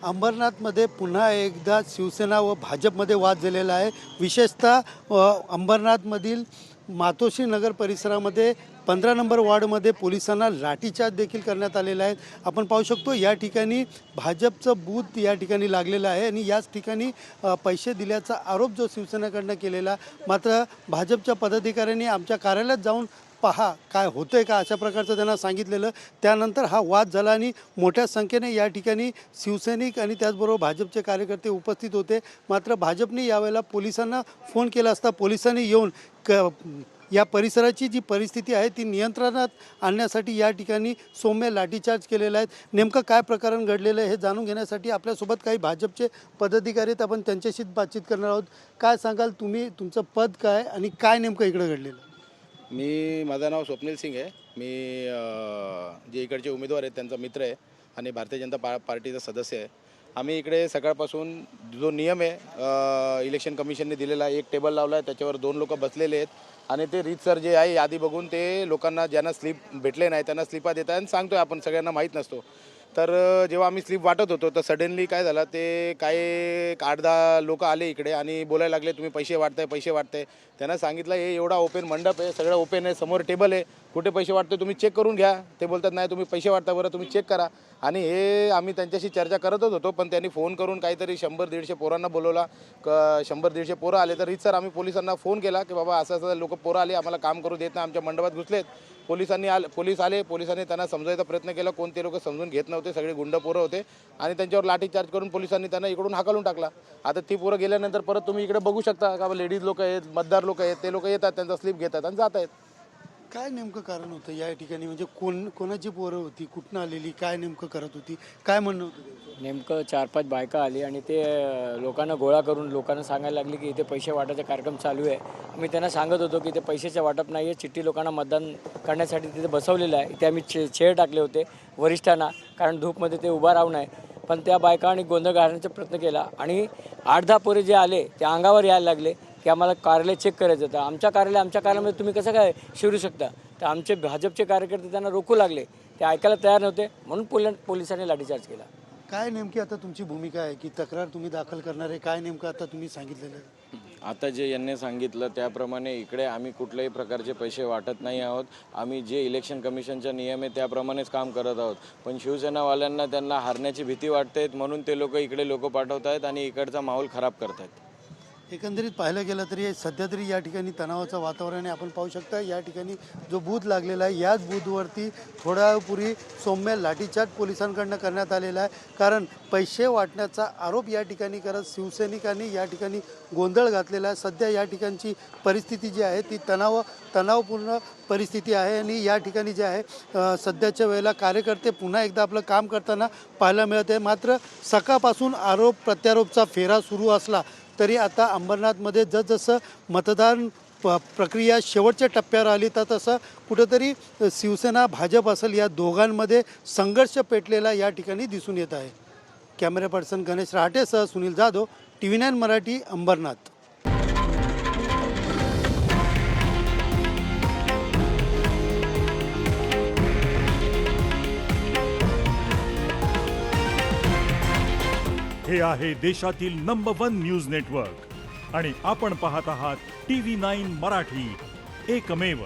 अंबरनाथमध्ये पुन्हा एकदा शिवसेना व भाजपमध्ये वाद झालेला आहे। विशेषतः अंबरनाथमधील मातोश्री नगर परिसरामध्ये 15 नंबर वॉर्डमध्ये पोलिसांना लाठीचार्ज देखील करण्यात आलेला आहे। आपण पाहू शकतो या ठिकाणी भाजपचं बूथ या ठिकाणी लागलेलं आहे आणि याच ठिकाणी पैसे दिल्याचा आरोप जो शिवसेनेकडनं केलेला, मात्र भाजपच्या पदाधिकाऱ्यांनी आमच्या कार्यालयात जाऊन पहा काय होतंय का अशा प्रकारचं त्यांना सांगितलेलं। त्यानंतर हा वाद झाला आणि मोठ्या संख्येने या ठिकाणी शिवसैनिक आणि त्याचबरोबर भाजपचे कार्यकर्ते उपस्थित होते। मात्र भाजपने यावेळेला पोलिसांना फोन केला असता पोलिसांनी येऊन या परिसराची जी परिस्थिती आहे ती नियंत्रणात आणण्यासाठी या ठिकाणी सौम्य लाठीचार्ज केलेला आहे। नेमकं काय प्रकरण घडलेलं आहे हे जाणून घेण्यासाठी आपल्यासोबत काही भाजपचे पदाधिकारी आहेत, आपण त्यांच्याशीच बातचीत करणार आहोत। काय सांगाल तुम्ही, तुमचं पद काय आणि काय नेमकं इकडे घडलेलं? माझं नाव स्वप्नील सिंग आहे। मी जे इकडचे उमेदवार आहेत त्यांचा मित्र आहे आणि भारतीय जनता पार्टीचा सदस्य आहे। आम्ही इकडे सकाळपासून जो नियम आहे इलेक्शन कमिशनने दिलेला आहे, एक टेबल लावला आहे, त्याच्यावर 2 लोक बसलेले आहेत आणि ते रीतसर जे आहे यादी बघून ते लोकांना ज्यांना स्लिप भेटले नाही त्यांना स्लिपा देत आहे आणि सांगतोय आपण सगळ्यांना माहीत नसतो। तर जेव्हा आम्ही स्लिप वाटत होतो तर सडनली काय झालं, ते काही 8-10 लोक आले इकडे आणि बोलायला लागले तुम्ही पैसे वाटताय। त्यांना सांगितलं हे एवढा ओपन मंडप आहे, सगळं ओपन आहे, समोर टेबल आहे, कुठे पैसे वाटते तुम्ही चेक करून घ्या। ते बोलतात नाही तुम्ही पैसे वाटता बरं तुम्ही चेक करा। आणि हे आम्ही त्यांच्याशी चर्चा करतच होतो, पण त्यांनी फोन करून काहीतरी 100-150 पोरांना बोलवला। 100-150 पोरं आले तर रीतसर आम्ही पोलिसांना फोन केला की बाबा असं लोक पोरं आले, आम्हाला काम करू देत नाही, आमच्या मंडपात घुसलेत। पोलिसांनी त्यांना समजायचा प्रयत्न केला, कोणते लोक समजून घेत नव्हते, सगळे गुंड पोरं होते आणि त्यांच्यावर लाठीचार्ज करून पोलिसांनी त्यांना इकडून हाकलून टाकला। आता ती पोरं गेल्यानंतर परत तुम्ही इकडे बघू शकता का लेडीज लोक आहेत, मतदार लोक आहेत, ते लोक येतात, त्यांचा स्लिप घेतात आणि जात आहेत। काय नेमकं कारण होतं या ठिकाणी, म्हणजे कोणाची पोरं होती, कुठनं आलेली, काय नेमकं करत होती, काय म्हणणं होतं त्यांचं? नेमकं 4-5 बायका आली आणि ते लोकांना गोळा करून लोकांना सांगायला लागले की इथे पैसे वाटायचा कार्यक्रम चालू आहे। आम्ही त्यांना सांगत होतो की ते पैशाचं वाटप नाही आहे, चिठ्ठी लोकांना मतदान करण्यासाठी तिथे बसवलेलं आहे। इथे आम्ही चेअर टाकले होते वरिष्ठांना, कारण धूपमध्ये ते उभा राहू नये, पण त्या बायकांनी गोंधळ घालण्याचा प्रयत्न केला आणि 8-10 पोरे जे आले ते अंगावर यायला लागले की आम्हाला कार्यालय चेक करायचं होतं। आमच्या कार्यालयामध्ये तुम्ही कसं काय शिरू शकता? तर आमचे भाजपचे कार्यकर्ते त्यांना रोखू लागले, ते ऐकायला तयार नव्हते, म्हणून पोलिसांनी लाठीचार्ज केला। काय नेमकी आता तुमची भूमिका आहे की तक्रार तुम्ही दाखल करणार आहे, काय नेमकं आता तुम्ही सांगितलेलं आहे? आता जे यांनी सांगितलं त्याप्रमाणे इकडे आम्ही कुठल्याही प्रकारचे पैसे वाटत नाही आहोत। आम्ही जे इलेक्शन कमिशनचा नियम आहे त्याप्रमाणेच काम करत आहोत, पण शिवसेनावाल्यांना त्यांना हारण्याची भीती वाटते म्हणून ते लोक इकडे पाठवत आहेत आणि इकडचा माहोल खराब करत आहेत। एकंदरीत पाहायला गेलं तरी सध्या तरी या ठिकाणी तणावाचं वातावरण आहे। आपण पाहू शकता या ठिकाणी जो बूथ लागलेला आहे याच बूथवरती थोड्या वेळापूर्वी सौम्य लाठीचार्ज पोलिसांकडनं करण्यात आलेला आहे, कारण पैसे वाटण्याचा आरोप या ठिकाणी करत शिवसैनिकांनी या ठिकाणी गोंधळ घातलेला आहे। सध्या या ठिकाणची परिस्थिती जी आहे ती तणावपूर्ण परिस्थिती आहे आणि या ठिकाणी जे आहे सध्याच्या वेळेला कार्यकर्ते पुन्हा एकदा आपलं काम करताना पाहायला मिळत आहे। मात्र सकाळपासून आरोप प्रत्यारोपचा फेरा सुरू असला तरी आता अंबरनाथमध्ये जसजसं मतदान प्रक्रिया शेवटच्या टप्प्यावर आली तर तसं कुठंतरी शिवसेना भाजप असेल या दोघांमध्ये संघर्ष पेटलेला या ठिकाणी दिसून येत आहे। कॅमेरा पर्सन गणेश रहाटेसह सुनील जाधव, TV9 मराठी, अंबरनाथ। हे आहे देशातील नंबर 1 न्यूज नेटवर्क आणि आपण पाहत आहात TV9 मराठी, एकमेव।